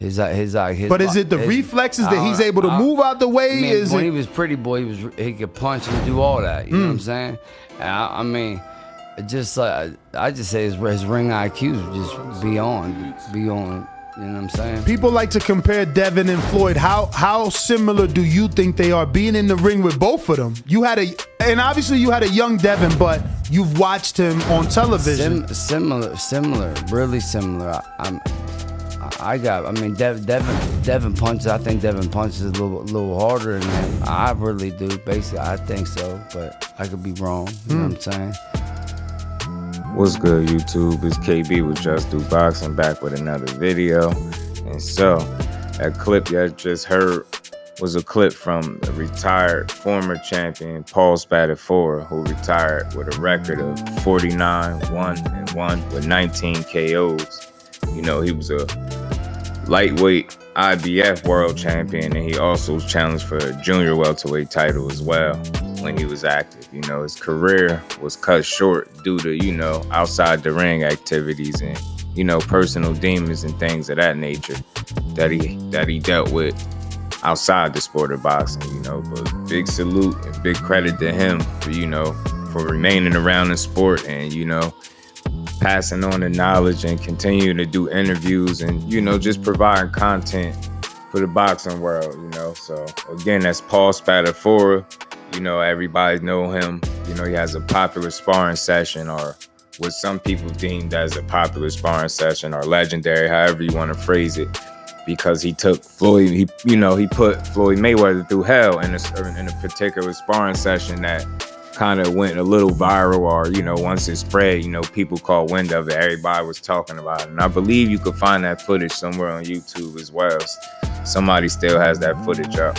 But is it the reflexes that he's able to move out the way? When he was pretty boy, he could punch and do all that. You know what I'm saying? And I mean, just like I just say his ring IQ is just beyond. You know what I'm saying? People like to compare Devin and Floyd. How similar do you think they are? Being in the ring with both of them, and obviously you had a young Devin, but you've watched him on television. Similar, really similar. Devin punches. I think Devin punches a little harder than him. I really do. Basically, I think so, but I could be wrong. You know what I'm saying? What's good, YouTube? It's KB with JusDueBoxing, back with another video. And so, that clip you just heard was a clip from the retired former champion Paul Spadafora, who retired with a record of 49-1-1 with 19 KOs. You know, he was a lightweight IBF world champion, and he also challenged for a junior welterweight title as well when he was active. You know, his career was cut short due to, you know, outside the ring activities and, you know, personal demons and things of that nature that he dealt with outside the sport of boxing, you know. But big salute and big credit to him for, you know, for remaining around the sport and, you know, passing on the knowledge and continuing to do interviews and, you know, just providing content for the boxing world, you know. So again, that's Paul Spadafora. You know, everybody know him. You know, he has a popular sparring session, or what some people deemed as a popular sparring session, or legendary, however you want to phrase it, because he took Floyd, he put Floyd Mayweather through hell in a particular sparring session that kind of went a little viral, or, you know, once it spread, you know, people caught wind of it. Everybody was talking about it. And I believe you could find that footage somewhere on YouTube as well. Somebody still has that footage up.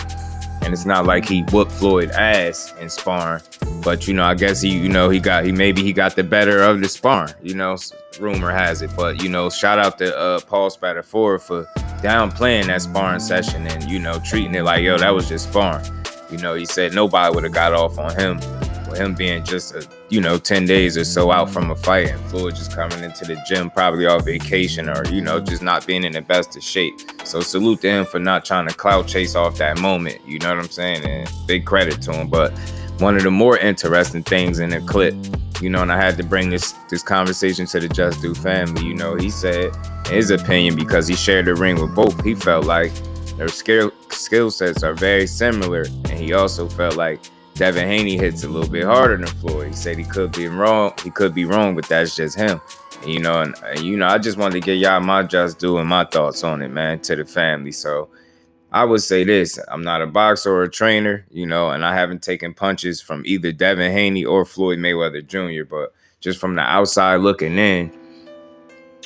And it's not like he whooped Floyd ass in sparring, but, you know, I guess he got the better of the sparring, you know, rumor has it. But, you know, shout out to Paul Spadafora for downplaying that sparring session and, you know, treating it like, yo, that was just sparring. You know, he said nobody would have got off on him, with him being just 10 days or so out from a fight, and Floyd just coming into the gym probably off vacation, or, you know, just not being in the best of shape. So salute to him for not trying to clout chase off that moment, you know what I'm saying? And big credit to him. But one of the more interesting things in the clip, you know, and I had to bring this conversation to the Just Do family, you know, he said in his opinion, because he shared the ring with both, he felt like their skill sets are very similar, and he also felt like Devin Haney hits a little bit harder than Floyd. He said he could be wrong, but that's just him. And, you know, I just wanted to get y'all my just do and my thoughts on it, man, to the family. So I would say this: I'm not a boxer or a trainer, you know, and I haven't taken punches from either Devin Haney or Floyd Mayweather Jr. But just from the outside looking in,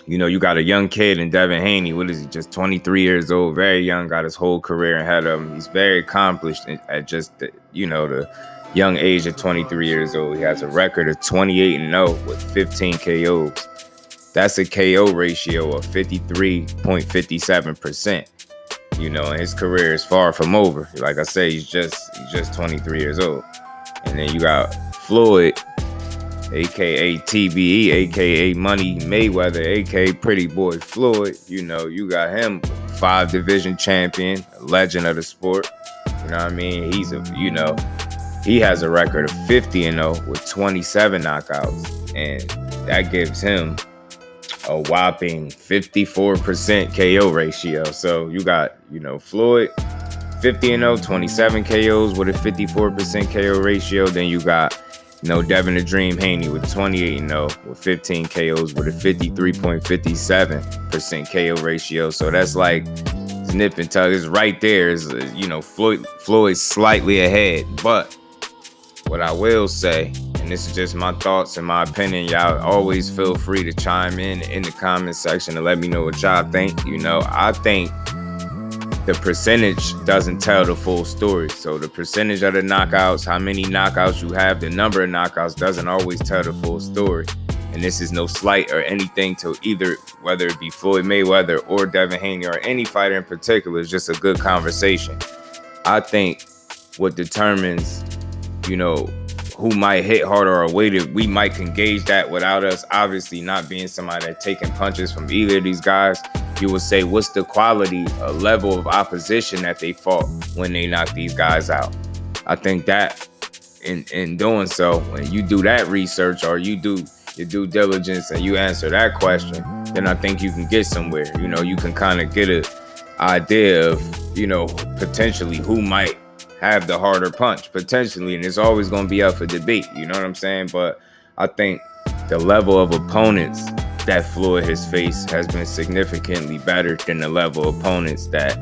you know, you got a young kid in Devin Haney. What is he? Just 23 years old, very young, got his whole career ahead of him. He's very accomplished at just, the young age of 23 years old. He has a record of 28-0 with 15 KOs. That's a KO ratio of 53.57%. You know, and his career is far from over. Like I say, he's just 23 years old. And then you got Floyd, aka TBE, aka Money Mayweather, aka Pretty Boy Floyd. You know, you got him, 5 division champion, a legend of the sport. You know what I mean? He has a record of 50-0 with 27 knockouts, and that gives him a whopping 54% KO ratio. So you got, Floyd 50-0, 27 KOs with a 54% KO ratio. Then you got, Devin the Dream Haney with 28-0 with 15 KOs with a 53.57% KO ratio. So that's like nip and tuck. It's right there. Is Floyd's slightly ahead. But what I will say, and this is just my thoughts and my opinion, y'all always feel free to chime in the comment section and let me know what y'all think. I think the percentage doesn't tell the full story. So the percentage of the knockouts, how many knockouts you have, the number of knockouts doesn't always tell the full story. And this is no slight or anything to either, whether it be Floyd Mayweather or Devin Haney or any fighter in particular. It's just a good conversation. I think what determines, who might hit harder or a way that we might can gauge that without us obviously not being somebody that's taking punches from either of these guys, you would say, what's the quality, level of opposition that they fought when they knocked these guys out? I think that in doing so, when you do that research or you do your due diligence and you answer that question, then I think you can get somewhere. You know, you can kind of get an idea of, you know, potentially who might have the harder punch, potentially, and it's always going to be up for debate. You know what I'm saying? But I think the level of opponents that Floyd has faced has been significantly better than the level of opponents that,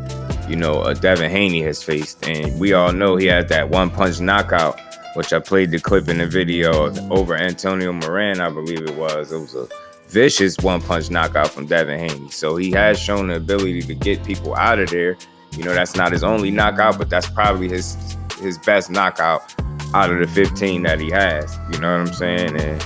you know, Devin Haney has faced. And we all know he had that one punch knockout, which I played the clip in the video of, over Antonio Moran, I believe it was. It was a vicious one punch knockout from Devin Haney. So he has shown the ability to get people out of there. You know, that's not his only knockout, but that's probably his best knockout out of the 15 that he has. You know what I'm saying? And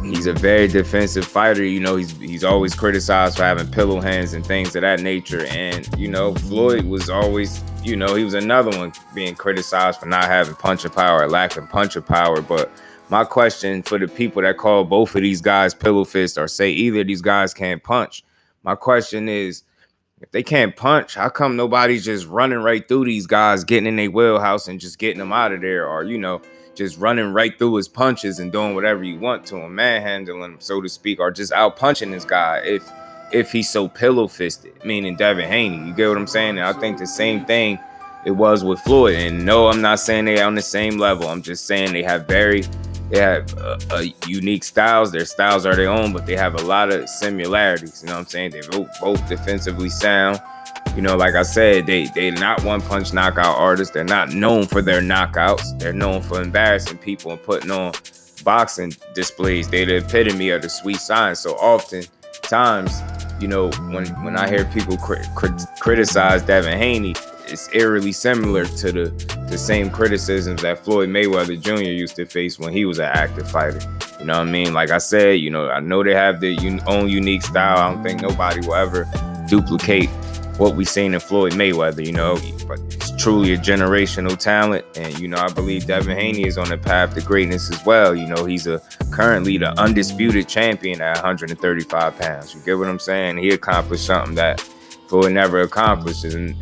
he's a very defensive fighter. You know, he's always criticized for having pillow hands and things of that nature. And, you know, Floyd was always, you know, he was another one being criticized for not having puncher power or lacking puncher power. But my question for the people that call both of these guys pillow fist or say either of these guys can't punch, my question is, if they can't punch, how come nobody's just running right through these guys, getting in their wheelhouse and just getting them out of there? Or, you know, just running right through his punches and doing whatever you want to him, manhandling him, so to speak, or just out punching this guy if he's so pillow fisted, meaning Devin Haney. You get what I'm saying? And I think the same thing it was with Floyd. And no, I'm not saying they're on the same level. I'm just saying they have unique styles. Their styles are their own, but they have a lot of similarities. You know what I'm saying? They're both defensively sound. You know, like I said, they're not one-punch knockout artists. They're not known for their knockouts. They're known for embarrassing people and putting on boxing displays. They're the epitome of the sweet science. So oftentimes, you know, when I hear people criticize Devin Haney, it's eerily similar to the same criticisms that Floyd Mayweather Jr. used to face when he was an active fighter. You know what I mean? Like I said, you know, I know they have their own unique style. I don't think nobody will ever duplicate what we've seen in Floyd Mayweather, you know, but it's truly a generational talent. And, you know, I believe Devin Haney is on the path to greatness as well. You know, he's currently the undisputed champion at 135 pounds. You get what I'm saying? He accomplished something that Floyd never accomplished. And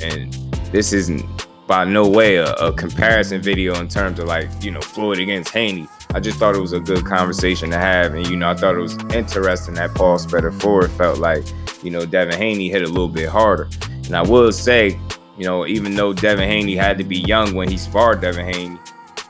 this isn't by no way a comparison video in terms of, like, you know, Floyd against Haney. I just thought it was a good conversation to have. And, you know, I thought it was interesting that Paul Spadafora felt like, you know, Devin Haney hit a little bit harder. And I will say, you know, even though Devin Haney had to be young when he sparred Devin Haney,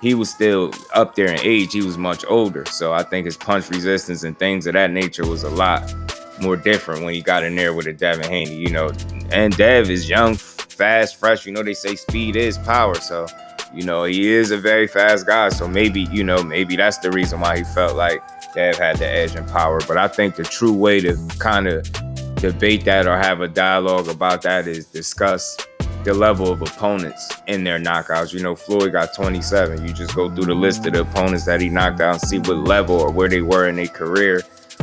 he was still up there in age. He was much older. So I think his punch resistance and things of that nature was a lot more different when he got in there with a Devin Haney, you know. And Dev is young, fast, fresh. You know, they say speed is power. So, you know, he is a very fast guy. So maybe, you know, maybe that's the reason why he felt like Dev had the edge in power. But I think the true way to kind of debate that or have a dialogue about that is discuss the level of opponents in their knockouts. You know, Floyd got 27. You just go through the list of the opponents that he knocked out and see what level or where they were in their career,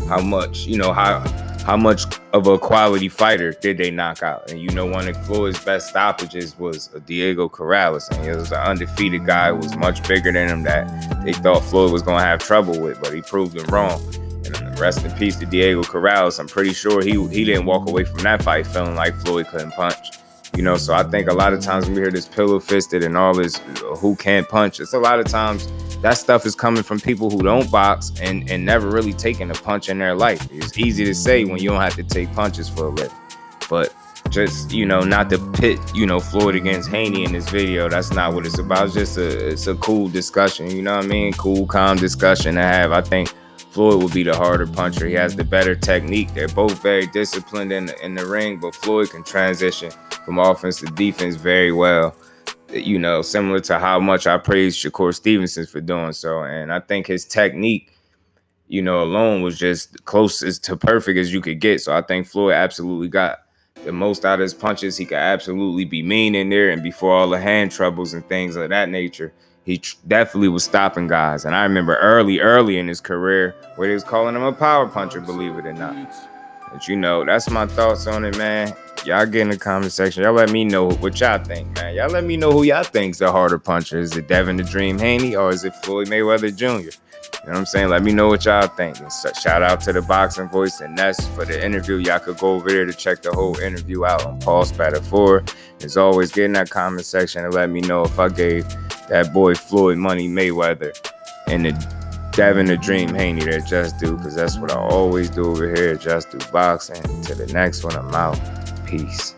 how much, you know, how much of a quality fighter did they knock out. And, you know, one of Floyd's best stoppages was Diego Corrales. And he was an undefeated guy who was much bigger than him that they thought Floyd was going to have trouble with, but he proved them wrong. And rest in peace to Diego Corrales. I'm pretty sure he didn't walk away from that fight feeling like Floyd couldn't punch. You know, so I think a lot of times when we hear this pillow fisted and all this who can't punch, it's a lot of times that stuff is coming from people who don't box and never really taken a punch in their life. It's easy to say when you don't have to take punches for a living. But just, you know, not to pit, you know, Floyd against Haney in this video. That's not what it's about. It's a cool discussion, you know what I mean? Cool, calm discussion to have. I think Floyd will be the harder puncher. He has the better technique. They're both very disciplined in the ring, but Floyd can transition from offense to defense very well. You know, similar to how much I praise Shakur Stevenson for doing so. And I think his technique, you know, alone was just closest to perfect as you could get. So I think Floyd absolutely got the most out of his punches. He could absolutely be mean in there. And before all the hand troubles and things of that nature, he definitely was stopping guys. And I remember early in his career where they was calling him a power puncher, believe it or not. But you know, that's my thoughts on it, man. Y'all get in the comment section. Y'all let me know what y'all think, man. Y'all let me know who y'all think's the harder puncher. Is it Devin the Dream Haney or is it Floyd Mayweather Jr.? You know what I'm saying? Let me know what y'all think. And shout out to the Boxing Voice and Ness for the interview. Y'all could go over there to check the whole interview out on Paul Spadafora. As always, get in that comment section and let me know if I gave that boy Floyd Money Mayweather and the Devin the Dream Haney that Just Do, because that's what I always do over here at Just Do Boxing. To the next one, I'm out. Peace.